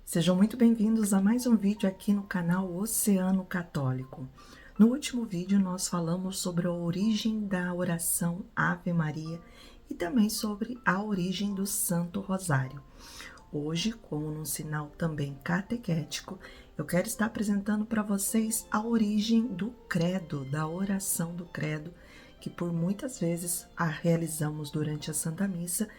Sejam muito bem-vindos a mais um vídeo aqui no canal Oceano Católico. No último vídeo nós falamos sobre a origem da oração Ave Maria e também sobre a origem do Santo Rosário. Hoje, como num sinal também catequético, eu quero estar apresentando para vocês a origem do credo, da oração do credo, que por muitas vezes a realizamos durante a Santa Missa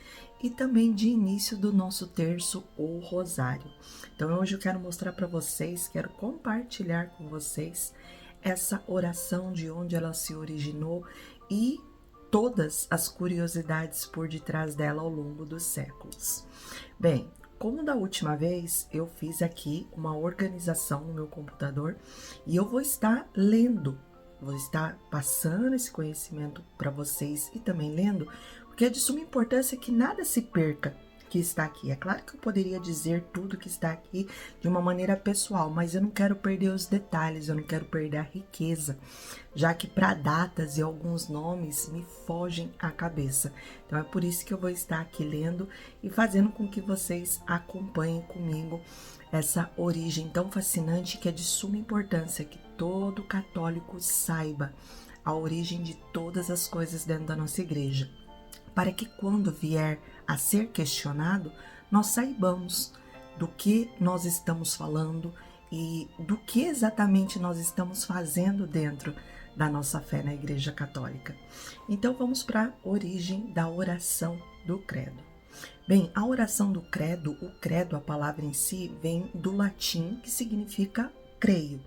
e também de início do nosso terço ou rosário. Então hoje eu quero mostrar para vocês, quero compartilhar com vocês essa oração, de onde ela se originou e todas as curiosidades por detrás dela ao longo dos séculos. Bem, como da última vez, eu fiz aqui uma organização no meu computador e eu vou estar lendo, vou estar passando esse conhecimento para vocês e também lendo, porque é de suma importância que nada se perca que está aqui. É claro que eu poderia dizer tudo que está aqui de uma maneira pessoal, mas eu não quero perder os detalhes, eu não quero perder a riqueza, já que para datas e alguns nomes me fogem à cabeça. Então é por isso que eu vou estar aqui lendo e fazendo com que vocês acompanhem comigo essa origem tão fascinante, que é de suma importância que todo católico saiba a origem de todas as coisas dentro da nossa igreja, para que quando vier a ser questionado, nós saibamos do que nós estamos falando e do que exatamente nós estamos fazendo dentro da nossa fé na Igreja Católica. Então vamos para a origem da oração do credo. Bem, a oração do credo, o credo, a palavra em si, vem do latim, que significa creio.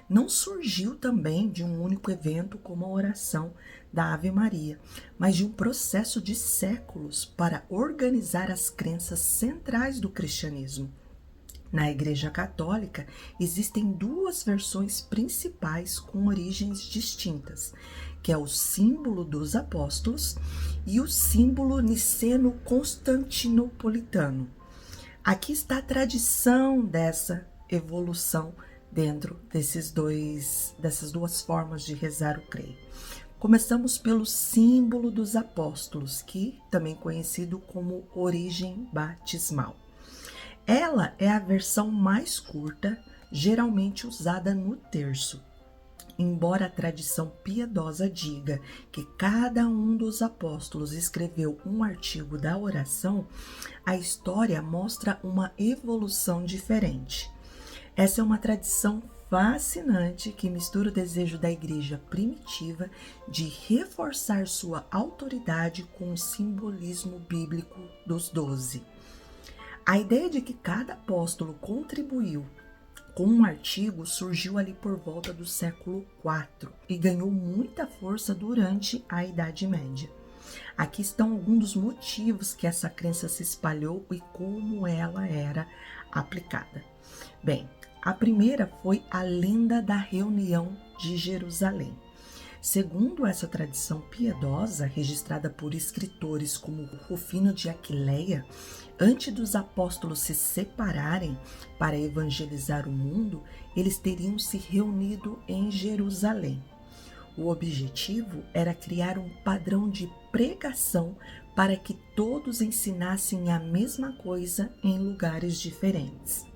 Não surgiu também de um único evento como a oração da Ave Maria, mas de um processo de séculos para organizar as crenças centrais do cristianismo. Na Igreja Católica, existem duas versões principais com origens distintas, que é o símbolo dos apóstolos e o símbolo niceno-constantinopolitano. Aqui está a tradição dessa evolução dentro dessas duas formas de rezar o creio. Começamos pelo símbolo dos apóstolos, que também conhecido como origem batismal. Ela é a versão mais curta, geralmente usada no terço. Embora a tradição piedosa diga que cada um dos apóstolos escreveu um artigo da oração, a história mostra uma evolução diferente. Essa é uma tradição fascinante que mistura o desejo da igreja primitiva de reforçar sua autoridade com o simbolismo bíblico dos 12. A ideia de que cada apóstolo contribuiu com um artigo surgiu ali por volta do século IV e ganhou muita força durante a Idade Média. Aqui estão alguns dos motivos que essa crença se espalhou e como ela era aplicada. Bem, a primeira foi a lenda da reunião de Jerusalém. Segundo essa tradição piedosa, registrada por escritores como Rufino de Aquileia, antes dos apóstolos se separarem para evangelizar o mundo, eles teriam se reunido em Jerusalém. O objetivo era criar um padrão de pregação para que todos ensinassem a mesma coisa em lugares diferentes.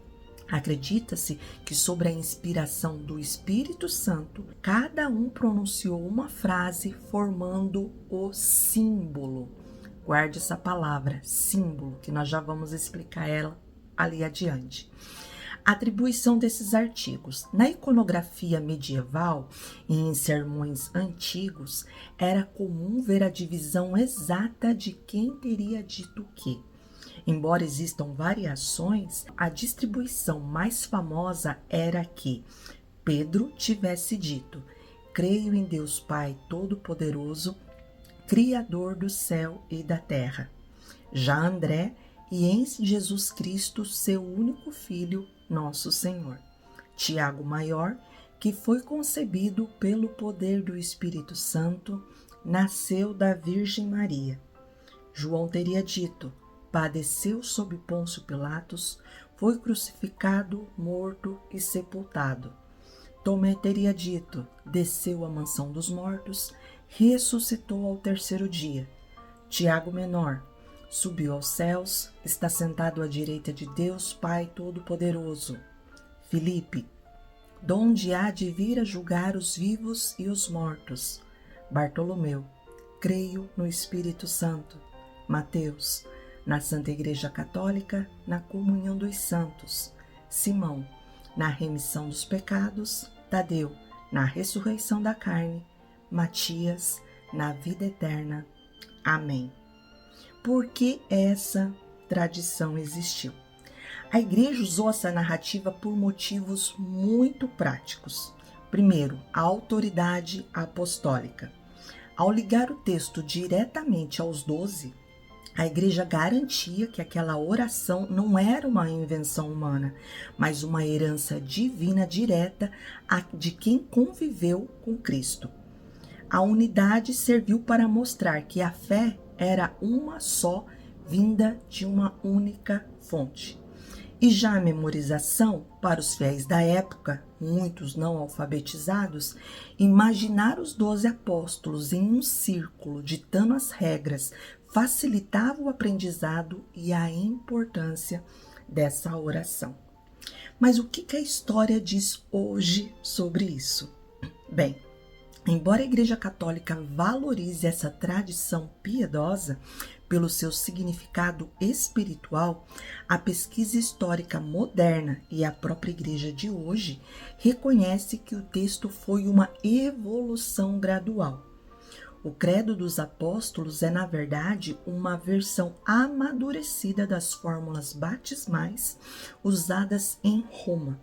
Acredita-se que, sobre a inspiração do Espírito Santo, cada um pronunciou uma frase formando o símbolo. Guarde essa palavra, símbolo, que nós já vamos explicar ela ali adiante. Atribuição desses artigos. Na iconografia medieval e em sermões antigos, era comum ver a divisão exata de quem teria dito o quê. Embora existam variações, a distribuição mais famosa era que Pedro tivesse dito: creio em Deus Pai Todo-Poderoso, Criador do céu e da terra. Já André, e em Jesus Cristo, seu único Filho, nosso Senhor. Tiago Maior, que foi concebido pelo poder do Espírito Santo, nasceu da Virgem Maria. João teria dito: padeceu sob Pôncio Pilatos, foi crucificado, morto e sepultado. Tomé teria dito: desceu à mansão dos mortos, ressuscitou ao terceiro dia. Tiago Menor: subiu aos céus, está sentado à direita de Deus Pai Todo-Poderoso. Filipe, donde há de vir a julgar os vivos e os mortos. Bartolomeu, creio no Espírito Santo. Mateus, na Santa Igreja Católica, na comunhão dos santos. Simão, na remissão dos pecados. Tadeu, na ressurreição da carne. Matias, na vida eterna. Amém. Por que essa tradição existiu? A igreja usou essa narrativa por motivos muito práticos. Primeiro, a autoridade apostólica. Ao ligar o texto diretamente aos 12, a igreja garantia que aquela oração não era uma invenção humana, mas uma herança divina direta de quem conviveu com Cristo. A unidade serviu para mostrar que a fé era uma só, vinda de uma única fonte. E já a memorização, para os fiéis da época, muitos não alfabetizados, imaginar os 12 apóstolos em um círculo ditando as regras facilitava o aprendizado e a importância dessa oração. Mas o que a história diz hoje sobre isso? Bem, embora a Igreja Católica valorize essa tradição piedosa pelo seu significado espiritual, a pesquisa histórica moderna e a própria Igreja de hoje reconhece que o texto foi uma evolução gradual. O Credo dos Apóstolos é, na verdade, uma versão amadurecida das fórmulas batismais usadas em Roma.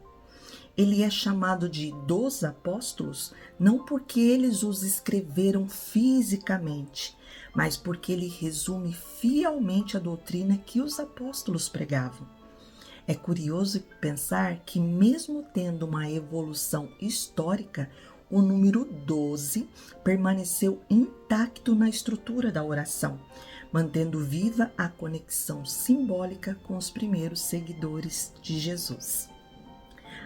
Ele é chamado de dos apóstolos não porque eles os escreveram fisicamente, mas porque ele resume fielmente a doutrina que os apóstolos pregavam. É curioso pensar que, mesmo tendo uma evolução histórica, o número 12 permaneceu intacto na estrutura da oração, mantendo viva a conexão simbólica com os primeiros seguidores de Jesus.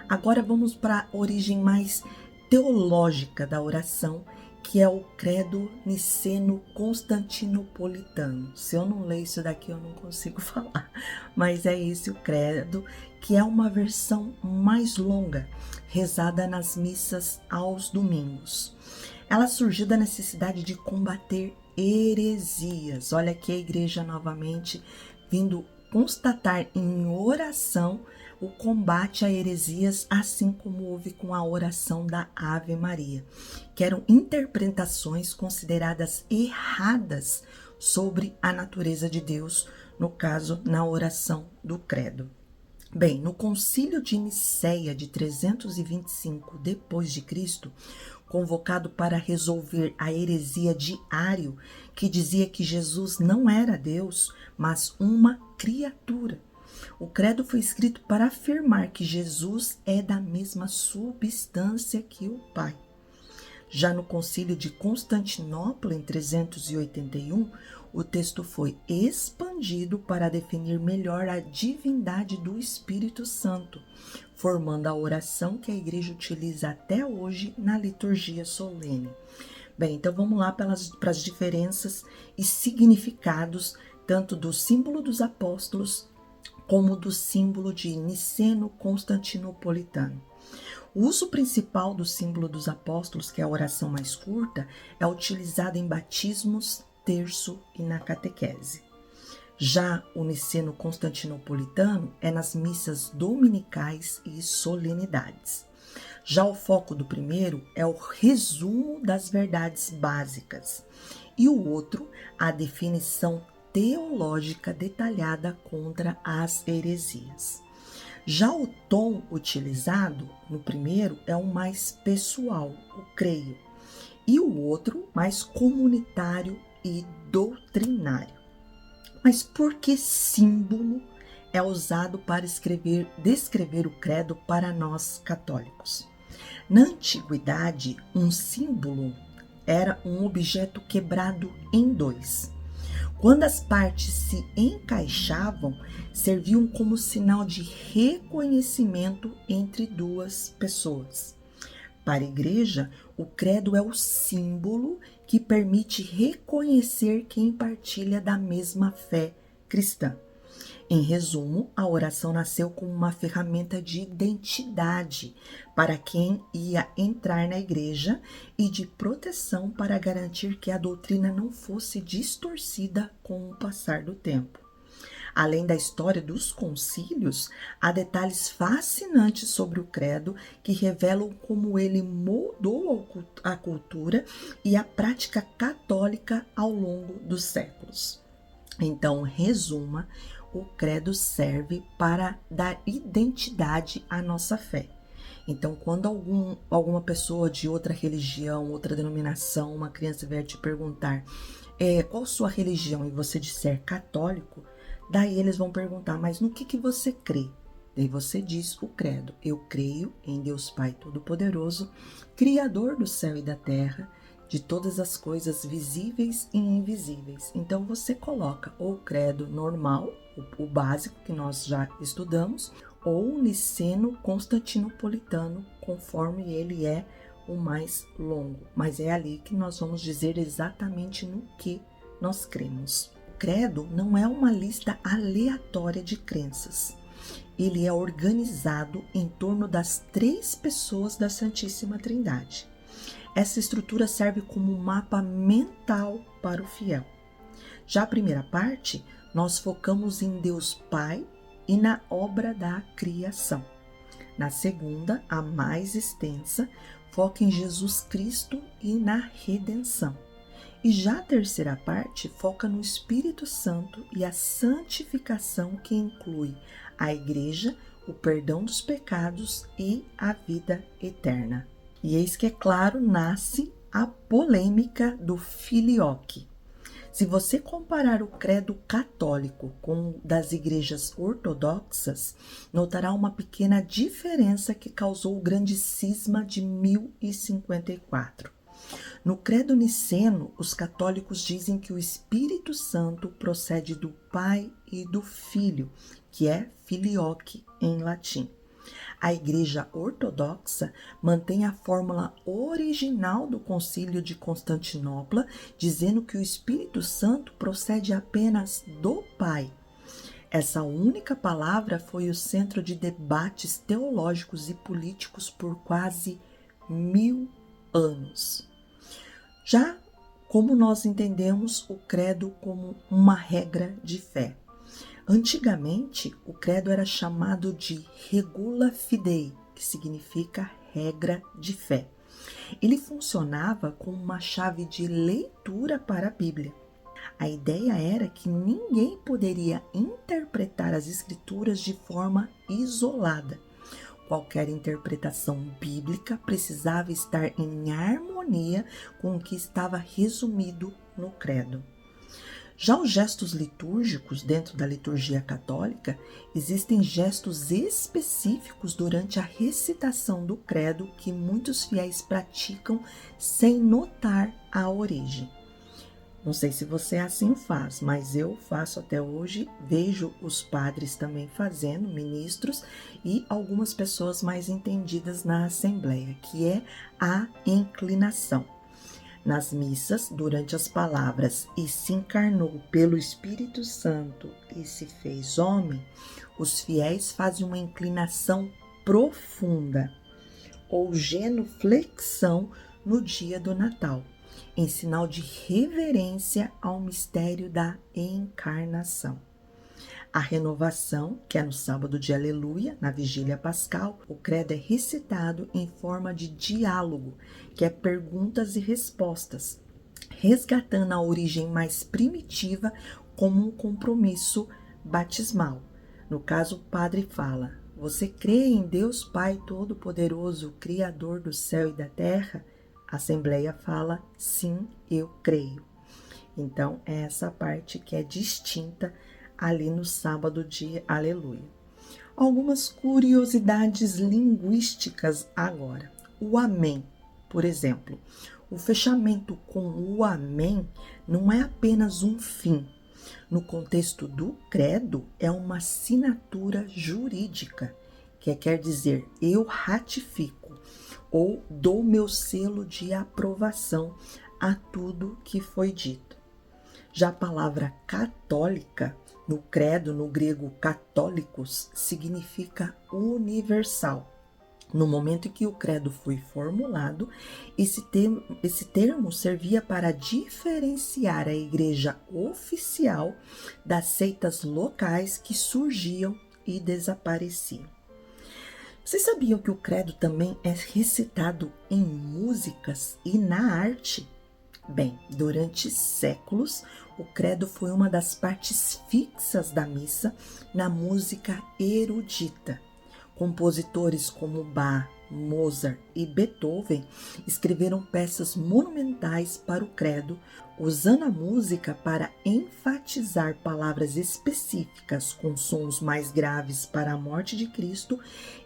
Agora vamos para a origem mais teológica da oração, que é o Credo Niceno-Constantinopolitano. Se eu não ler isso daqui, eu não consigo falar. Mas é esse o Credo, que é uma versão mais longa, rezada nas missas aos domingos. Ela surgiu da necessidade de combater heresias. Olha aqui a igreja novamente vindo constatar em oração o combate a heresias, assim como houve com a oração da Ave Maria, que eram interpretações consideradas erradas sobre a natureza de Deus, no caso, na oração do Credo. Bem, no Concílio de Nicéia de 325 d.C., convocado para resolver a heresia de Ário, que dizia que Jesus não era Deus, mas uma criatura, o credo foi escrito para afirmar que Jesus é da mesma substância que o Pai. Já no Concílio de Constantinopla, em 381, o texto foi expandido para definir melhor a divindade do Espírito Santo, formando a oração que a Igreja utiliza até hoje na liturgia solene. Bem, então vamos lá para as diferenças e significados tanto do símbolo dos apóstolos como do símbolo de Niceno-Constantinopolitano. O uso principal do símbolo dos apóstolos, que é a oração mais curta, é utilizado em batismos, terço e na catequese. Já o Niceno-Constantinopolitano é nas missas dominicais e solenidades. Já o foco do primeiro é o resumo das verdades básicas e o outro, a definição teológica detalhada contra as heresias. Já o tom utilizado no primeiro é o mais pessoal, o creio, e o outro mais comunitário e doutrinário. Mas por que símbolo é usado para descrever o credo para nós católicos? Na antiguidade, um símbolo era um objeto quebrado em dois. Quando as partes se encaixavam, serviam como sinal de reconhecimento entre duas pessoas. Para a igreja, o credo é o símbolo que permite reconhecer quem partilha da mesma fé cristã. Em resumo, a oração nasceu como uma ferramenta de identidade para quem ia entrar na igreja e de proteção para garantir que a doutrina não fosse distorcida com o passar do tempo. Além da história dos concílios, há detalhes fascinantes sobre o credo que revelam como ele moldou a cultura e a prática católica ao longo dos séculos. Então, resuma, o credo serve para dar identidade à nossa fé. Então, quando alguma pessoa de outra religião, outra denominação, uma criança vier te perguntar qual sua religião e você disser católico, daí eles vão perguntar, mas no que você crê? Daí você diz o credo, eu creio em Deus Pai Todo-Poderoso, Criador do céu e da terra, de todas as coisas visíveis e invisíveis. Então você coloca ou o credo normal, o básico que nós já estudamos, ou o niceno-constantinopolitano, conforme ele é o mais longo. Mas é ali que nós vamos dizer exatamente no que nós cremos. O credo não é uma lista aleatória de crenças. Ele é organizado em torno das 3 pessoas da Santíssima Trindade. Essa estrutura serve como um mapa mental para o fiel. Já a primeira parte, nós focamos em Deus Pai e na obra da criação. Na segunda, a mais extensa, foca em Jesus Cristo e na redenção. E já a terceira parte foca no Espírito Santo e a santificação, que inclui a igreja, o perdão dos pecados e a vida eterna. E eis que, é claro, nasce a polêmica do filioque. Se você comparar o credo católico com o das igrejas ortodoxas, notará uma pequena diferença que causou o grande cisma de 1054. No credo niceno, os católicos dizem que o Espírito Santo procede do Pai e do Filho, que é filioque em latim. A Igreja Ortodoxa mantém a fórmula original do Concílio de Constantinopla, dizendo que o Espírito Santo procede apenas do Pai. Essa única palavra foi o centro de debates teológicos e políticos por quase 1000 anos. Já como nós entendemos o credo como uma regra de fé. Antigamente, o credo era chamado de regula fidei, que significa regra de fé. Ele funcionava como uma chave de leitura para a Bíblia. A ideia era que ninguém poderia interpretar as Escrituras de forma isolada. Qualquer interpretação bíblica precisava estar em harmonia com o que estava resumido no credo. Já os gestos litúrgicos dentro da liturgia católica, existem gestos específicos durante a recitação do credo que muitos fiéis praticam sem notar a origem. Não sei se você assim faz, mas eu faço até hoje, vejo os padres também fazendo, ministros, e algumas pessoas mais entendidas na Assembleia, que é a inclinação. Nas missas, durante as palavras "e se encarnou pelo Espírito Santo e se fez homem", os fiéis fazem uma inclinação profunda ou genuflexão no dia do Natal, em sinal de reverência ao mistério da encarnação. A renovação, que é no sábado de Aleluia, na vigília pascal, o credo é recitado em forma de diálogo, que é perguntas e respostas, resgatando a origem mais primitiva como um compromisso batismal. No caso, o padre fala: "Você crê em Deus Pai Todo-Poderoso, Criador do céu e da terra?" A Assembleia fala: "Sim, eu creio." Então, é essa parte que é distinta ali no sábado de Aleluia. Algumas curiosidades linguísticas agora. O amém, por exemplo. O fechamento com o amém não é apenas um fim. No contexto do credo, é uma assinatura jurídica, que quer dizer eu ratifico ou dou meu selo de aprovação a tudo que foi dito. Já a palavra católica No credo, no grego católicos, significa universal. No momento em que o credo foi formulado, esse termo servia para diferenciar a igreja oficial das seitas locais que surgiam e desapareciam. Vocês sabiam que o credo também é recitado em músicas e na arte? Bem, durante séculos, o credo foi uma das partes fixas da missa na música erudita. Compositores como Bach, Mozart e Beethoven escreveram peças monumentais para o credo, usando a música para enfatizar palavras específicas com sons mais graves para a morte de Cristo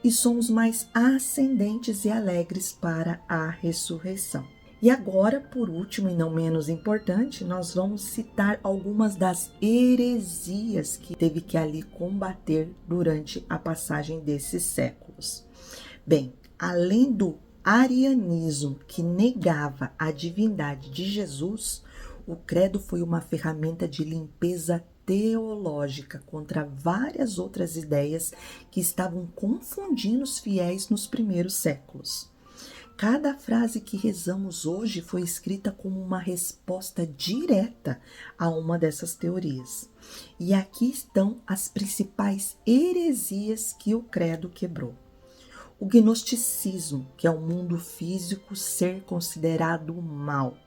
e sons mais ascendentes e alegres para a ressurreição. E agora, por último e não menos importante, nós vamos citar algumas das heresias que teve que ali combater durante a passagem desses séculos. Bem, além do arianismo que negava a divindade de Jesus, o credo foi uma ferramenta de limpeza teológica contra várias outras ideias que estavam confundindo os fiéis nos primeiros séculos. Cada frase que rezamos hoje foi escrita como uma resposta direta a uma dessas teorias. E aqui estão as principais heresias que o credo quebrou. O gnosticismo, que é o mundo físico ser considerado mal.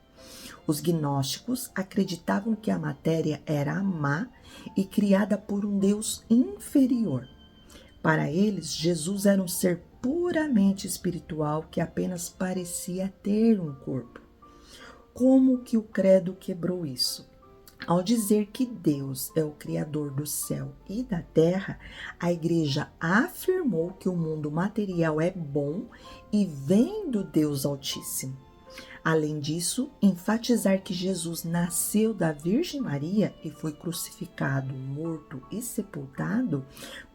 Os gnósticos acreditavam que a matéria era má e criada por um Deus inferior. Para eles, Jesus era um ser puramente espiritual que apenas parecia ter um corpo. Como que o credo quebrou isso? Ao dizer que Deus é o Criador do céu e da terra, a igreja afirmou que o mundo material é bom e vem do Deus Altíssimo. Além disso, enfatizar que Jesus nasceu da Virgem Maria e foi crucificado, morto e sepultado,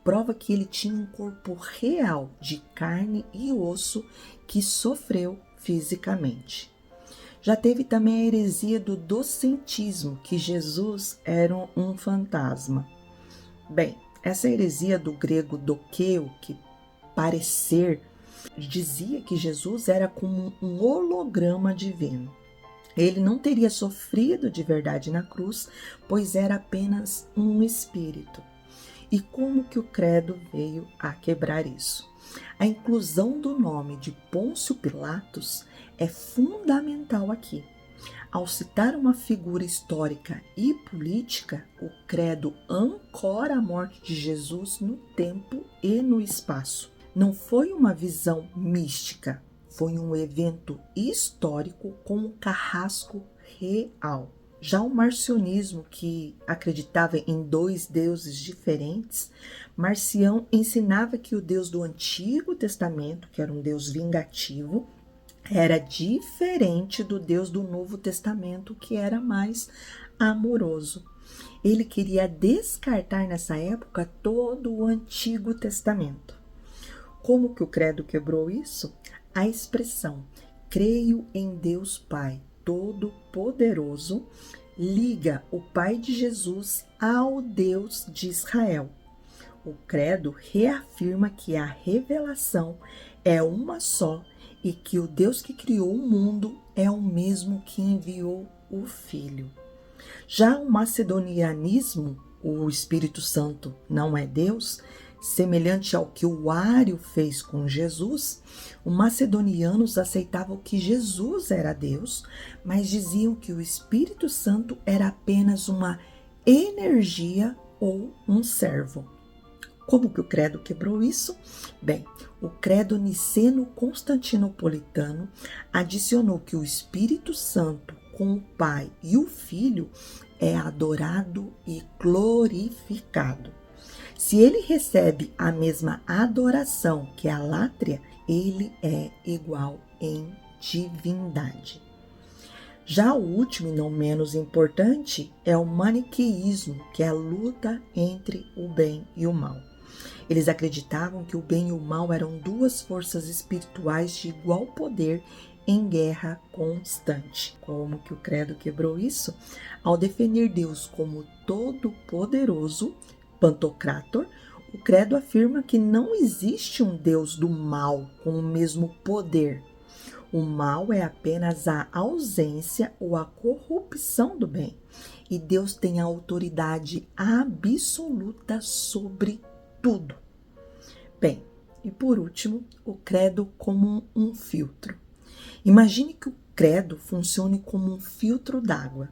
prova que ele tinha um corpo real de carne e osso que sofreu fisicamente. Já teve também a heresia do docentismo, que Jesus era um fantasma. Bem, essa heresia do grego dokeo, que parecer, dizia que Jesus era como um holograma divino. Ele não teria sofrido de verdade na cruz, pois era apenas um espírito. E como que o credo veio a quebrar isso? A inclusão do nome de Pôncio Pilatos é fundamental aqui. Ao citar uma figura histórica e política, o credo ancora a morte de Jesus no tempo e no espaço. Não foi uma visão mística, foi um evento histórico com um carrasco real. Já o marcionismo, que acreditava em dois deuses diferentes, Marcião ensinava que o Deus do Antigo Testamento, que era um Deus vingativo, era diferente do Deus do Novo Testamento, que era mais amoroso. Ele queria descartar nessa época todo o Antigo Testamento. Como que o credo quebrou isso? A expressão creio em Deus Pai Todo-Poderoso liga o Pai de Jesus ao Deus de Israel. O credo reafirma que a revelação é uma só e que o Deus que criou o mundo é o mesmo que enviou o Filho. Já o macedonianismo, o Espírito Santo não é Deus, semelhante ao que o Ário fez com Jesus, os macedonianos aceitavam que Jesus era Deus, mas diziam que o Espírito Santo era apenas uma energia ou um servo. Como que o credo quebrou isso? Bem, o credo niceno-constantinopolitano adicionou que o Espírito Santo com o Pai e o Filho é adorado e glorificado. Se ele recebe a mesma adoração que a látria, ele é igual em divindade. Já o último e não menos importante é o maniqueísmo, que é a luta entre o bem e o mal. Eles acreditavam que o bem e o mal eram duas forças espirituais de igual poder em guerra constante. Como que o credo quebrou isso? Ao definir Deus como todo-poderoso, Pantocrator, o credo afirma que não existe um Deus do mal com o mesmo poder. O mal é apenas a ausência ou a corrupção do bem. E Deus tem a autoridade absoluta sobre tudo. Bem, e por último, o credo como um filtro. Imagine que o credo funcione como um filtro d'água.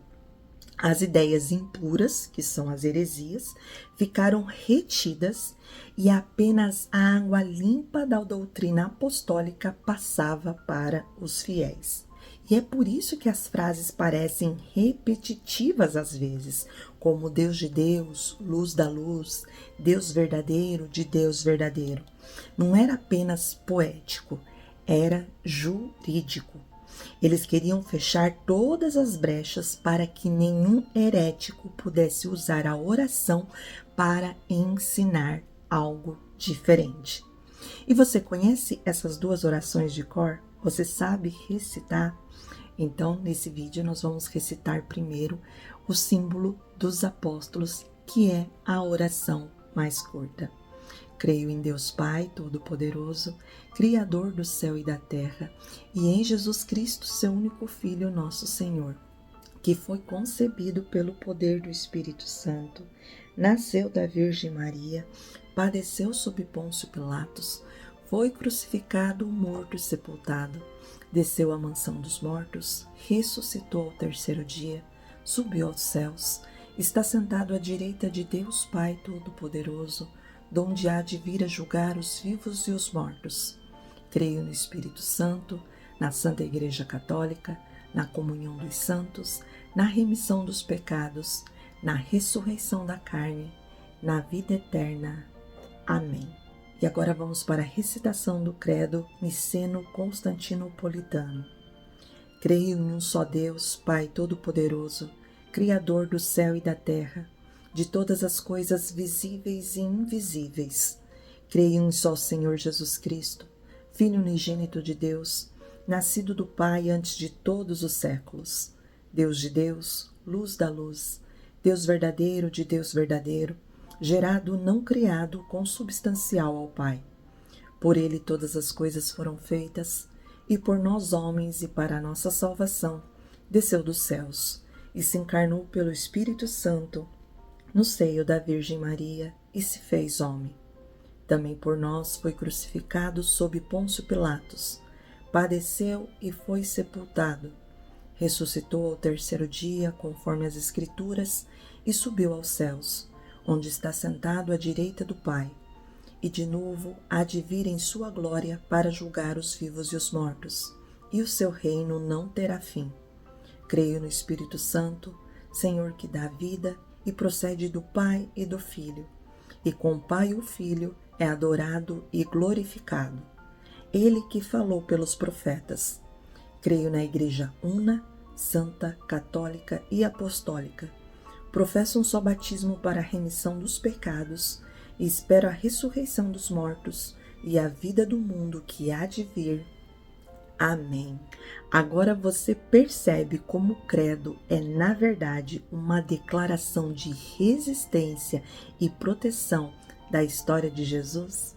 As ideias impuras, que são as heresias, ficaram retidas e apenas a água limpa da doutrina apostólica passava para os fiéis. E é por isso que as frases parecem repetitivas às vezes, como Deus de Deus, luz da luz, Deus verdadeiro de Deus verdadeiro. Não era apenas poético, era jurídico. Eles queriam fechar todas as brechas para que nenhum herético pudesse usar a oração para ensinar algo diferente. E você conhece essas duas orações de cor? Você sabe recitar? Então, nesse vídeo, nós vamos recitar primeiro o símbolo dos apóstolos, que é a oração mais curta. Creio em Deus Pai Todo-Poderoso, Criador do céu e da terra, e em Jesus Cristo, seu único Filho, nosso Senhor, que foi concebido pelo poder do Espírito Santo, nasceu da Virgem Maria, padeceu sob Pôncio Pilatos, foi crucificado, morto e sepultado, desceu à mansão dos mortos, ressuscitou ao terceiro dia, subiu aos céus, está sentado à direita de Deus Pai Todo-Poderoso, donde há de vir a julgar os vivos e os mortos. Creio no Espírito Santo, na Santa Igreja Católica, na comunhão dos santos, na remissão dos pecados, na ressurreição da carne, na vida eterna. Amém. E agora vamos para a recitação do credo niceno-constantinopolitano. Creio em um só Deus, Pai Todo-Poderoso, Criador do céu e da terra, de todas as coisas visíveis e invisíveis. Creio em só Senhor Jesus Cristo, Filho unigênito de Deus, nascido do Pai antes de todos os séculos. Deus de Deus, luz da luz, Deus verdadeiro de Deus verdadeiro, gerado não criado, consubstancial ao Pai. Por ele todas as coisas foram feitas, e por nós homens e para a nossa salvação, desceu dos céus, e se encarnou pelo Espírito Santo, no seio da Virgem Maria, e se fez homem. Também por nós foi crucificado sob Pôncio Pilatos, padeceu e foi sepultado, ressuscitou ao terceiro dia, conforme as Escrituras, e subiu aos céus, onde está sentado à direita do Pai, e de novo há de vir em sua glória para julgar os vivos e os mortos, e o seu reino não terá fim. Creio no Espírito Santo, Senhor que dá vida e procede do Pai e do Filho, e com o Pai e o Filho é adorado e glorificado. Ele que falou pelos profetas. Creio na Igreja una, santa, católica e apostólica. Professo um só batismo para a remissão dos pecados e espero a ressurreição dos mortos e a vida do mundo que há de vir. Amém. Agora você percebe como o credo é, na verdade, uma declaração de resistência e proteção da história de Jesus?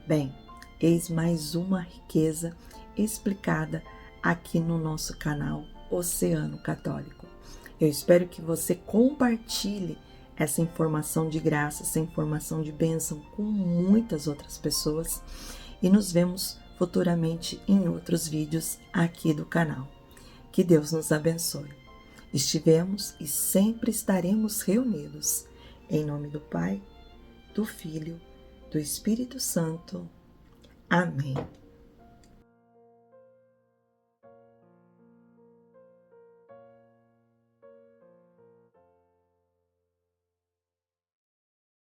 Bem, eis mais uma riqueza explicada aqui no nosso canal Oceano Católico. Eu espero que você compartilhe essa informação de graça, essa informação de bênção com muitas outras pessoas e nos vemos futuramente em outros vídeos aqui do canal. Que Deus nos abençoe. Estivemos e sempre estaremos reunidos. Em nome do Pai, do Filho, do Espírito Santo. Amém.